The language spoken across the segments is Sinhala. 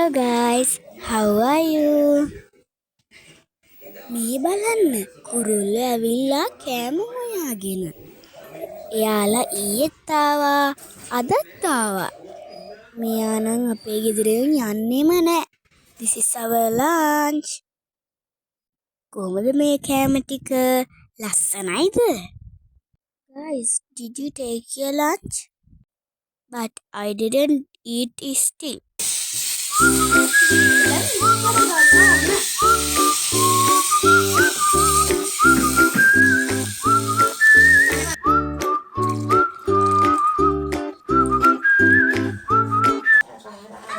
guys, how are you? මේ බලන්න කුරුල්ලෝ ඇවිල්ලා කෑම හොයාගෙන. එයාලා ඊයේත් ආවා අදත් ආවා. මෙයා නම් අපේ ගෙදරින් යන්නෙම නෑ. This is our lunch. කොහමද මේ කෑම ටික? ලස්සනයිද? Guys, did you take your lunch? But I didn't eat still.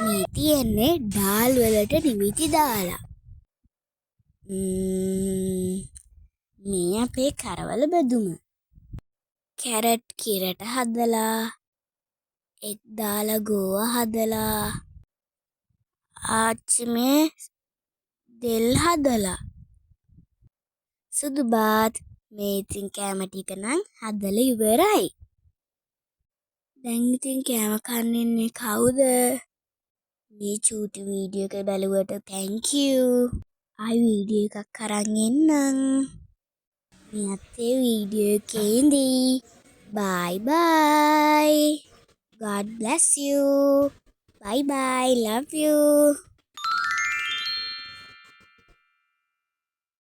මේ තියෙන්නේ ඩාල් වලට නිමිති දාලා. මේ අපේ කරවල බෙදුම. කැරට් කිරට හදලා, එක් දාලා ගෝවා හදලා, ආච්චි මේ දෙල් හදලා. සුදු බාත් මේ ඉතින් කෑම ටික නම් හදලා ඉවරයි. දැන් ඉතින් කෑම කන්න ඉන්නේ කවුද? මේ චූටි වීඩියෝ එක බලුවට thank you. ආයි වීඩියෝ එකක් අරන් එන්නම්. මේ අතේ වීඩියෝ එකේ ඉඳී. Bye bye. God bless you. Bye bye. Love you.